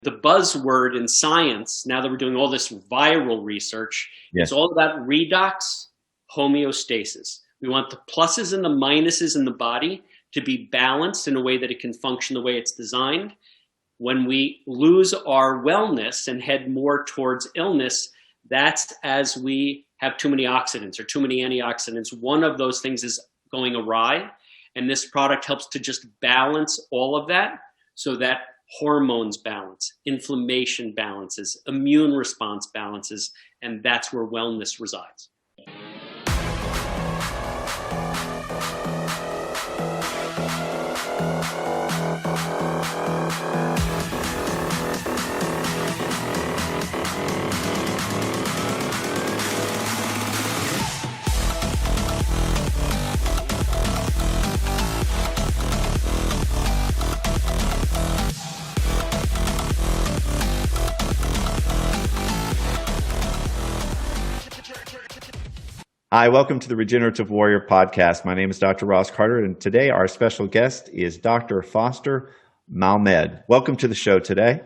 The buzzword in science, now that we're doing all this viral research, Yes. it's all about redox homeostasis. We want the pluses and the minuses in the body to be balanced in a way that it can function the way it's designed. When we lose our wellness and head more towards illness, that's as we have too many oxidants or too many antioxidants. One of those things is going awry, and this product helps to just balance all of that so that hormones balance, inflammation balances, immune response balances, and that's where wellness resides. Hi, welcome to the Regenerative Warrior Podcast. My name is Dr. Ross Carter, and today our special guest is Dr. Foster Malmed. Welcome to the show today.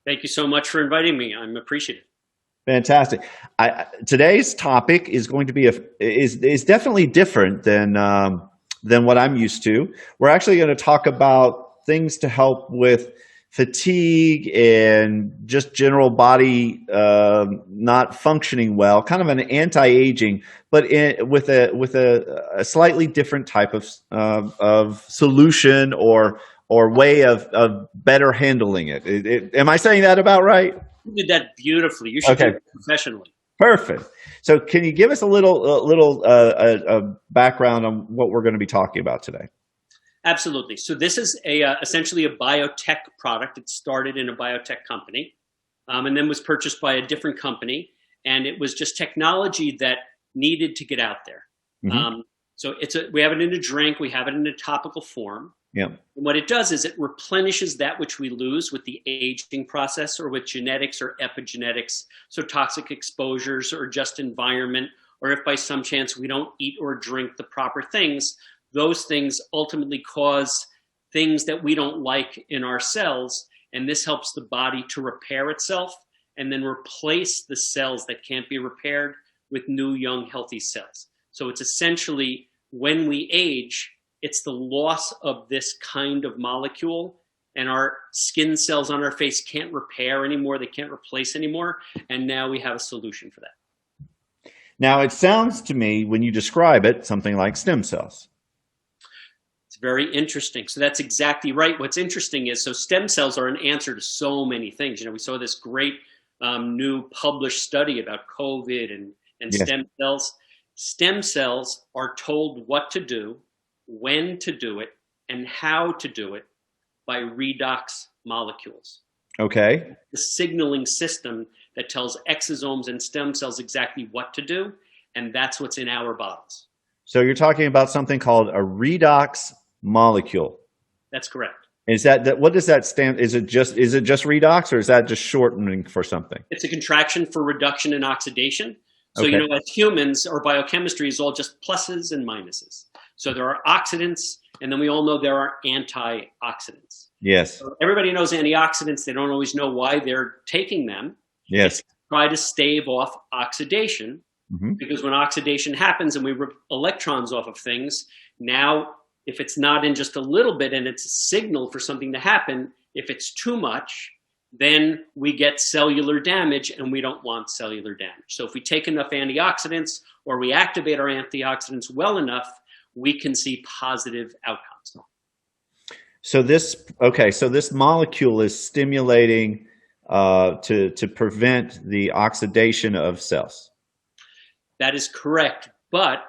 Thank you so much for inviting me. I'm appreciative. Fantastic. Today's topic is going to be is definitely different than what I'm used to. We're actually going to talk about things to help with fatigue and just general body not functioning well, kind of an anti-aging, but with a slightly different type of solution or way of better handling it. Am I saying that about right? You did that beautifully. You should do it professionally. Perfect. So can you give us a little background on what we're going to be talking about today? Absolutely. So this is essentially a biotech product. It started in a biotech company and then was purchased by a different company. And it was just technology that needed to get out there. Mm-hmm. So we have it in a drink. We have it in a topical form. Yeah. And what it does is it replenishes that which we lose with the aging process or with genetics or epigenetics. So toxic exposures or just environment, or if by some chance we don't eat or drink the proper things, those things ultimately cause things that we don't like in our cells, and this helps the body to repair itself and then replace the cells that can't be repaired with new, young, healthy cells. So it's essentially, when we age, it's the loss of this kind of molecule, and our skin cells on our face can't repair anymore, they can't replace anymore, and now we have a solution for that. Now, it sounds to me, when you describe it, something like stem cells. Very interesting. So that's exactly right. What's interesting is, so stem cells are an answer to so many things. We saw this great new published study about COVID and yes. Stem cells. Stem cells are told what to do, when to do it, and how to do it by redox molecules. Okay. The signaling system that tells exosomes and stem cells exactly what to do, and that's what's in our bottles. So you're talking about something called a redox molecule. That's correct. Is that what does that stand? Is it just redox, or is that just shortening for something? It's a contraction for reduction and oxidation. So, okay. As humans, our biochemistry is all just pluses and minuses. So there are oxidants, and then we all know there are antioxidants. Yes. So everybody knows antioxidants. They don't always know why they're taking them. Yes. It's try to stave off oxidation, mm-hmm. because when oxidation happens and we rip electrons off of things, now if it's not in just a little bit and it's a signal for something to happen, if it's too much, then we get cellular damage, and we don't want cellular damage. So if we take enough antioxidants or we activate our antioxidants well enough, we can see positive outcomes. So this molecule is stimulating to prevent the oxidation of cells. That is correct. But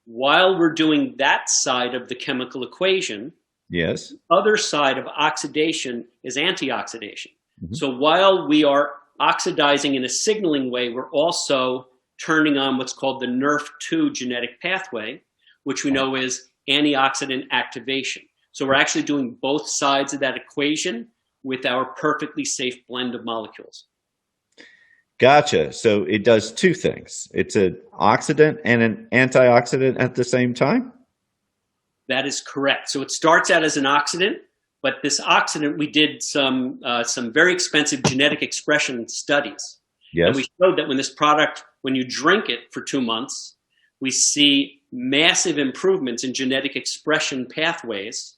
while we're doing that side of the chemical equation, yes, the other side of oxidation is antioxidation. Mm-hmm. So while we are oxidizing in a signaling way, we're also turning on what's called the NRF2 genetic pathway, which we know is antioxidant activation. So we're actually doing both sides of that equation with our perfectly safe blend of molecules. Gotcha. So it does two things. It's an oxidant and an antioxidant at the same time? That is correct. So it starts out as an oxidant, But this oxidant, we did some very expensive genetic expression studies. Yes. And we showed that when this product, when you drink it for 2 months, we see massive improvements in genetic expression pathways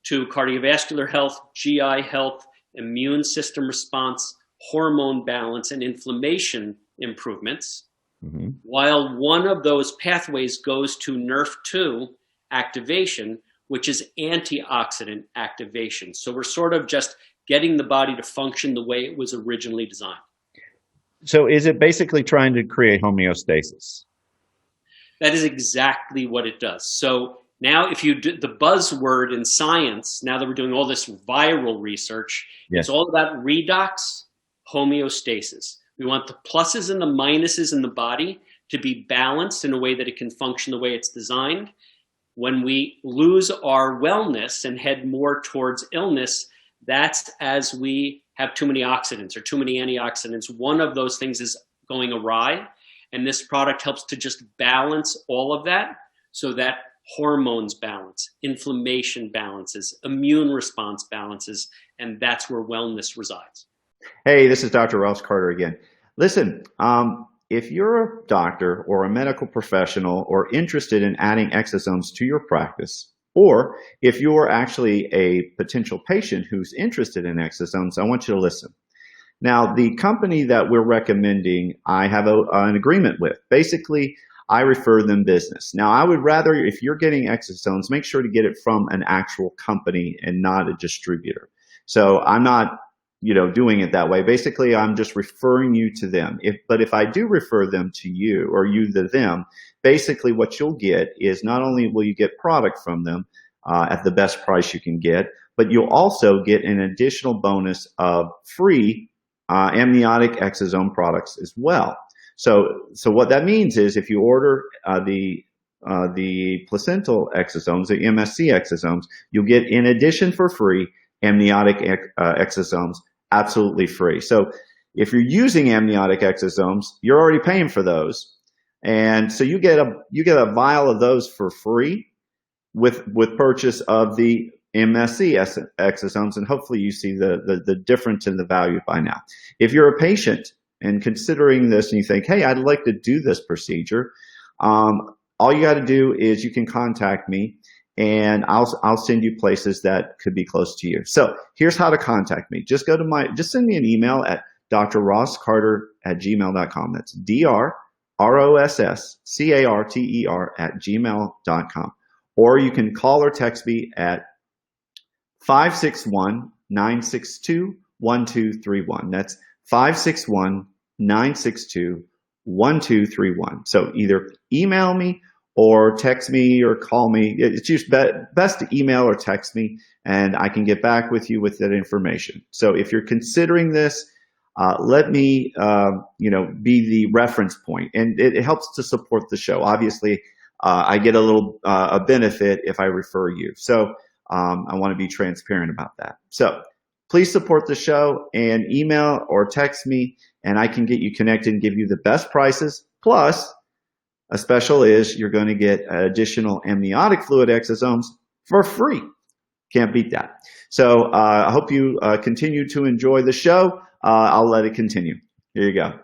to cardiovascular health, GI health, immune system response, hormone balance, and inflammation improvements. Mm-hmm. While one of those pathways goes to NRF2 activation, which is antioxidant activation. So we're sort of just getting the body to function the way it was originally designed. So is it basically trying to create homeostasis? That is exactly what it does. So now if you do the buzzword in science, now that we're doing all this viral research, yes, it's all about redox homeostasis. We want the pluses and the minuses in the body to be balanced in a way that it can function the way it's designed. When we lose our wellness and head more towards illness, that's as we have too many oxidants or too many antioxidants. One of those things is going awry. And this product helps to just balance all of that so that hormones balance, inflammation balances, immune response balances, and that's where wellness resides. Hey, this is Dr. Ross Carter again. Listen, if you're a doctor or a medical professional or interested in adding exosomes to your practice, or if you're actually a potential patient who's interested in exosomes, I want you to listen. Now, the company that we're recommending, I have an agreement with. Basically, I refer them business. Now, I would rather, if you're getting exosomes, make sure to get it from an actual company and not a distributor. So I'm not, doing it that way. Basically, I'm just referring you to them. But if I do refer them to you or you to them, basically what you'll get is not only will you get product from them at the best price you can get, but you'll also get an additional bonus of free amniotic exosome products as well. So what that means is if you order the placental exosomes, the MSC exosomes, you'll get in addition for free amniotic exosomes absolutely free. So if you're using amniotic exosomes, you're already paying for those, and so you get a vial of those for free with purchase of the MSC exosomes, and hopefully you see the difference in the value by now. If you're a patient and considering this and you think, hey, I'd like to do this procedure, all you got to do is you can contact me and I'll send you places that could be close to you. So here's how to contact me. Just send me an email at drrosscarter@gmail.com. That's DRROSSCARTER@gmail.com. Or you can call or text me at 561-962-1231. That's 561-962-1231. So either email me or text me or call me. It's just best to email or text me, and I can get back with you with that information. So if you're considering this, let me be the reference point, and it helps to support the show. Obviously, I get a benefit if I refer you. So I want to be transparent about that. So please support the show and email or text me, and I can get you connected and give you the best prices. Plus, a special is you're going to get additional amniotic fluid exosomes for free. Can't beat that. So I hope you continue to enjoy the show. I'll let it continue. Here you go.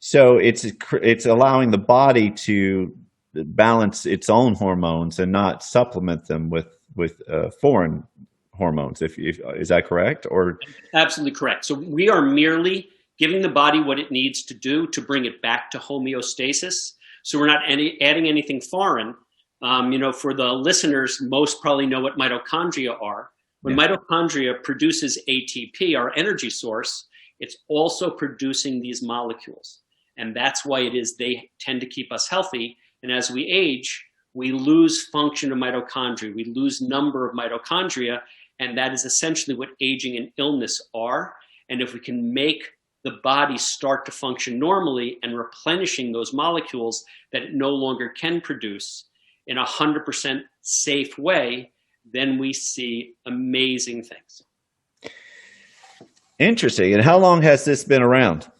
So it's allowing the body to balance its own hormones and not supplement them with foreign hormones. Is that correct? Or absolutely correct. So we are merely giving the body what it needs to do to bring it back to homeostasis. So we're not adding anything foreign. For the listeners, most probably know what mitochondria are. When mitochondria produces ATP, our energy source, it's also producing these molecules. And that's why they tend to keep us healthy. And as we age, we lose function of mitochondria. We lose number of mitochondria. And that is essentially what aging and illness are. And if we can make the body start to function normally and replenishing those molecules that it no longer can produce in a 100% safe way, then we see amazing things. Interesting. And how long has this been around?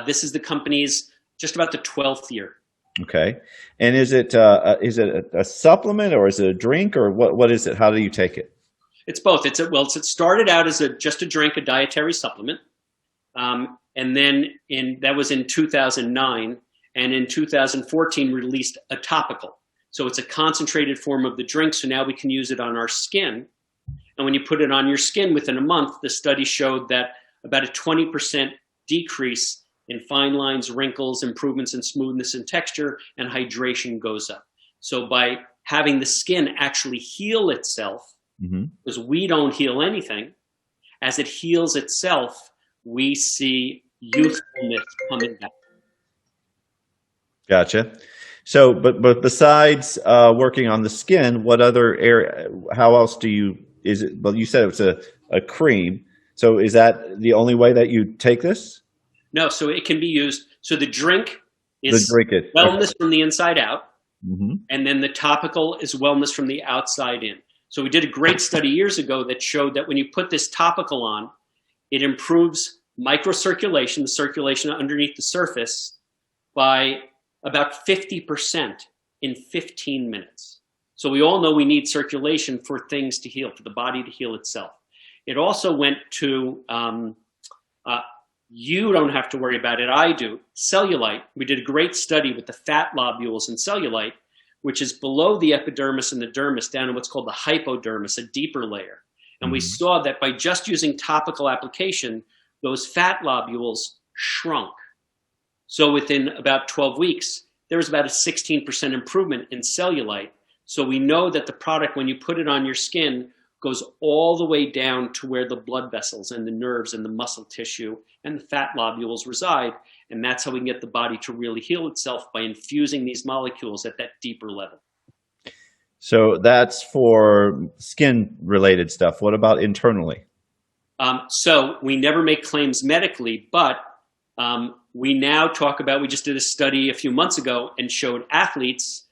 This is the company's just about the 12th year. Okay. And is it a supplement or is it a drink or what is it? How do you take it? It's both. It started out as just a drink, a dietary supplement. And then that was in 2009. And in 2014 released a topical. So it's a concentrated form of the drink. So now we can use it on our skin. And when you put it on your skin within a month, the study showed that about a 20% decrease in fine lines, wrinkles, improvements in smoothness and texture, and hydration goes up. So by having the skin actually heal itself, because we don't heal anything, as it heals itself, we see youthfulness coming back. Gotcha. So, but besides working on the skin, what other area? How else do you? Is it? Well, you said it was a cream. So, is that the only way that you take this? No. So it can be used. So the drink is wellness from the inside out, and then the topical is wellness from the outside in. So we did a great study years ago that showed that when you put this topical on, it improves microcirculation, the circulation underneath the surface, by about 50% in 15 minutes. So we all know we need circulation for things to heal, for the body to heal itself. It also went to, you don't have to worry about it, I do, cellulite. We did a great study with the fat lobules and cellulite, which is below the epidermis and the dermis, down in what's called the hypodermis, a deeper layer. And we saw that by just using topical application, those fat lobules shrunk. So within about 12 weeks, there was about a 16% improvement in cellulite. So we know that the product, when you put it on your skin, goes all the way down to where the blood vessels and the nerves and the muscle tissue and the fat lobules reside. And that's how we can get the body to really heal itself, by infusing these molecules at that deeper level. So that's for skin-related stuff. What about internally? So we never make claims medically, but we now talk about, we just did a study a few months ago and showed athletes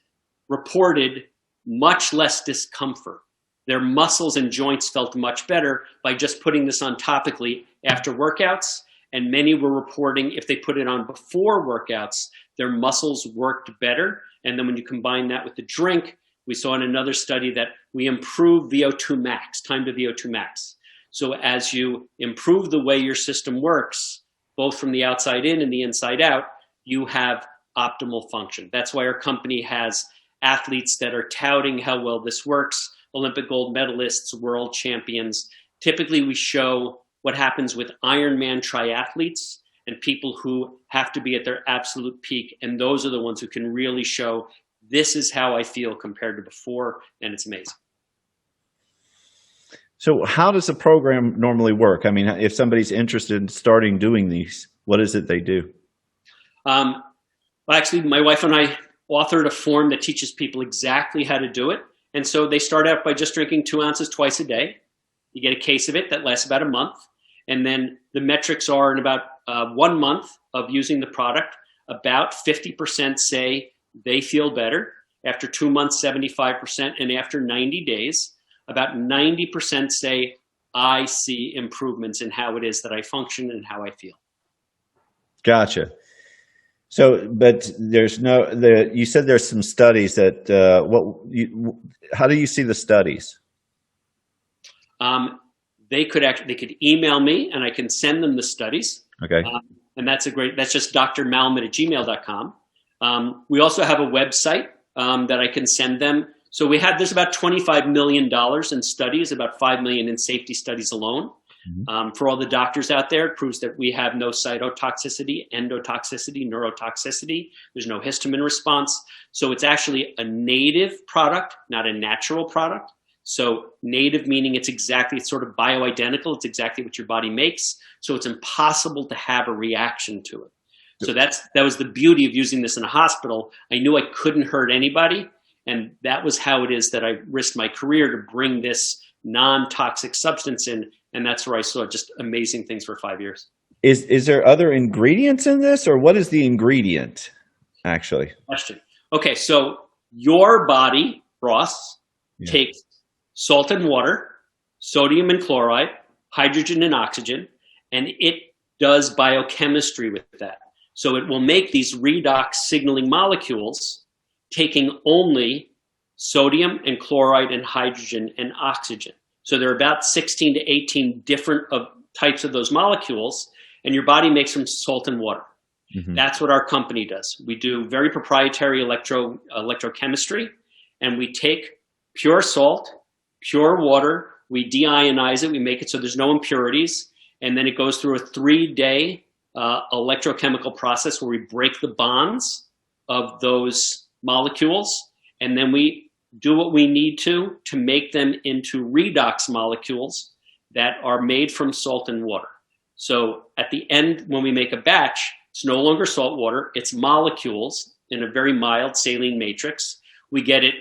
reported much less discomfort. Their muscles and joints felt much better by just putting this on topically after workouts. And many were reporting if they put it on before workouts, their muscles worked better. And then when you combine that with the drink, we saw in another study that we improve VO2 max, time to VO2 max. So as you improve the way your system works, both from the outside in and the inside out, you have optimal function. That's why our company has athletes that are touting how well this works, Olympic gold medalists, world champions. Typically, we show what happens with Ironman triathletes and people who have to be at their absolute peak. And those are the ones who can really show, this is how I feel compared to before, and it's amazing. So how does the program normally work? I mean, if somebody's interested in starting doing these, what is it they do? Well, actually, my wife and I authored a form that teaches people exactly how to do it. And so they start out by just drinking 2 ounces twice a day. You get a case of it that lasts about a month. And then the metrics are in about 1 month of using the product, about 50% say they feel better. After 2 months, 75%. And after 90 days, about 90% say, I see improvements in how it is that I function and how I feel. Gotcha. So, but there's no, you said there's some studies that, how do you see the studies? They could email me and I can send them the studies. Okay. And that's just drmalmet@gmail.com. We also have a website that I can send them. So there's about $25 million in studies, about 5 million in safety studies alone. For all the doctors out there, it proves that we have no cytotoxicity, endotoxicity, neurotoxicity. There's no histamine response. So it's actually a native product, not a natural product. So native meaning it's sort of bioidentical. It's exactly what your body makes. So it's impossible to have a reaction to it. So that was the beauty of using this in a hospital. I knew I couldn't hurt anybody. And that was how it is that I risked my career to bring this non-toxic substance in. And that's where I saw just amazing things for 5 years. Is there other ingredients in this, or what is the ingredient actually? Question. Okay, so your body, Ross, takes salt and water, sodium and chloride, hydrogen and oxygen, and it does biochemistry with that. So it will make these redox signaling molecules taking only sodium and chloride and hydrogen and oxygen. So there are about 16 to 18 different types of those molecules, and your body makes from salt and water. Mm-hmm. That's what our company does. We do very proprietary electrochemistry, and we take pure salt, pure water, we deionize it, we make it so there's no impurities, and then it goes through a 3-day electrochemical process where we break the bonds of those molecules, and then we do what we need to make them into redox molecules that are made from salt and water. So at the end, when we make a batch, it's no longer salt water, it's molecules in a very mild saline matrix. We get it,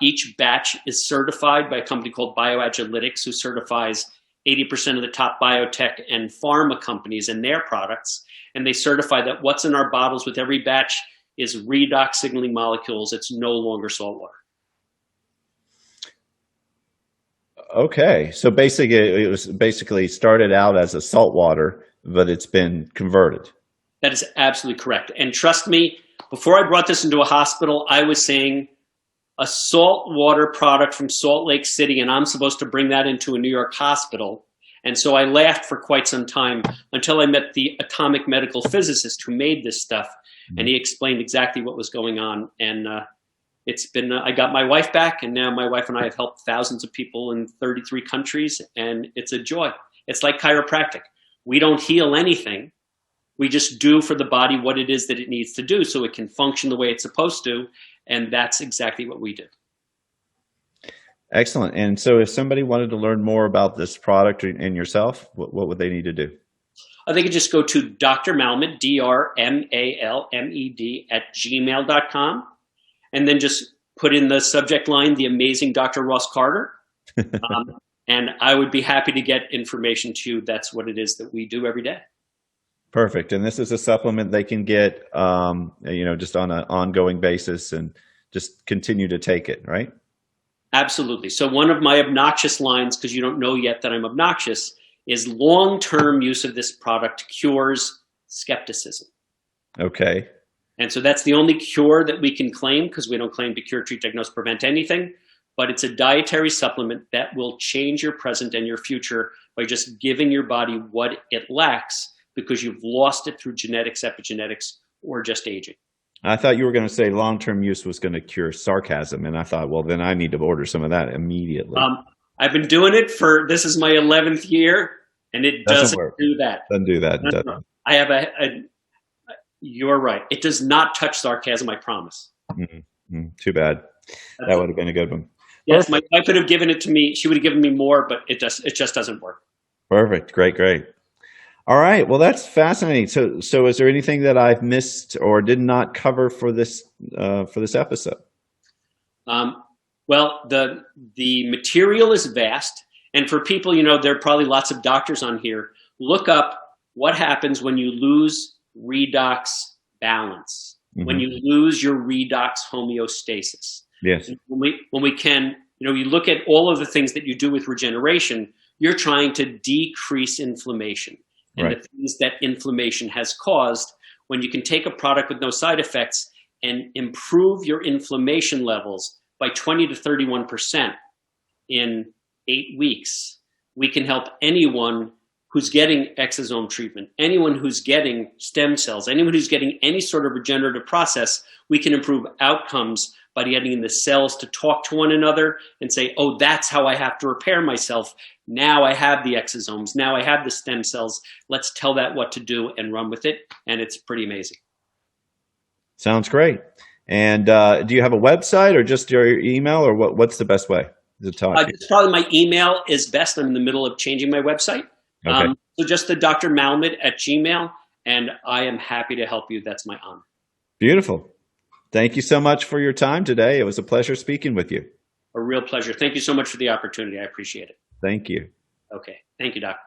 each batch is certified by a company called Bioagilitics, who certifies 80% of the top biotech and pharma companies and their products. And they certify that what's in our bottles with every batch is redox signaling molecules. It's no longer salt water. Okay, so basically it was started out as a salt water, but it's been converted. That is absolutely correct. And trust me, before I brought this into a hospital, I was saying a salt water product from Salt Lake City, and I'm supposed to bring that into a New York hospital. And so I laughed for quite some time until I met the atomic medical physicist who made this stuff, and he explained exactly what was going on. And it's been, I got my wife back, and now my wife and I have helped thousands of people in 33 countries, and it's a joy. It's like chiropractic. We don't heal anything. We just do for the body what it is that it needs to do so it can function the way it's supposed to, and that's exactly what we do. Excellent. And so if somebody wanted to learn more about this product and yourself, what would they need to do? They could just go to Dr. Malmed, DRMALMED @gmail.com. And then just put in the subject line, the amazing Dr. Ross Carter. And I would be happy to get information to you. That's what it is that we do every day. Perfect. And this is a supplement they can get, just on an ongoing basis and just continue to take it, right? Absolutely. So one of my obnoxious lines, because you don't know yet that I'm obnoxious, is long-term use of this product cures skepticism. Okay. And so that's the only cure that we can claim, because we don't claim to cure, treat, diagnose, prevent anything. But it's a dietary supplement that will change your present and your future by just giving your body what it lacks because you've lost it through genetics, epigenetics, or just aging. I thought you were going to say long-term use was going to cure sarcasm. And I thought, well, then I need to order some of that immediately. I've been doing it this is my 11th year, and it doesn't do that. Doesn't do that. No. I have you're right. It does not touch sarcasm, I promise. Mm-hmm. Too bad. That would have been a good one. Yes, my wife could have given it to me. She would have given me more, but it just doesn't work. Perfect. Great. All right. Well, that's fascinating. So is there anything that I've missed or did not cover for this episode? Well, the material is vast, and for people, there are probably lots of doctors on here. Look up what happens when you lose redox balance, when you lose your redox homeostasis. Yes. When we can, you look at all of the things that you do with regeneration, you're trying to decrease inflammation and the things that inflammation has caused. When you can take a product with no side effects and improve your inflammation levels by 20 to 31% in 8 weeks, we can help anyone who's getting exosome treatment, anyone who's getting stem cells, anyone who's getting any sort of regenerative process. We can improve outcomes by getting the cells to talk to one another and say, oh, that's how I have to repair myself. Now I have the exosomes. Now I have the stem cells. Let's tell that what to do and run with it. And it's pretty amazing. Sounds great. And do you have a website or just your email, or what's the best way to talk to you? Probably my email is best. I'm in the middle of changing my website. Okay. So just the Dr. Malmed @gmail, and I am happy to help you. That's my honor. Beautiful. Thank you so much for your time today. It was a pleasure speaking with you. A real pleasure. Thank you so much for the opportunity. I appreciate it. Thank you. Okay. Thank you, Doc.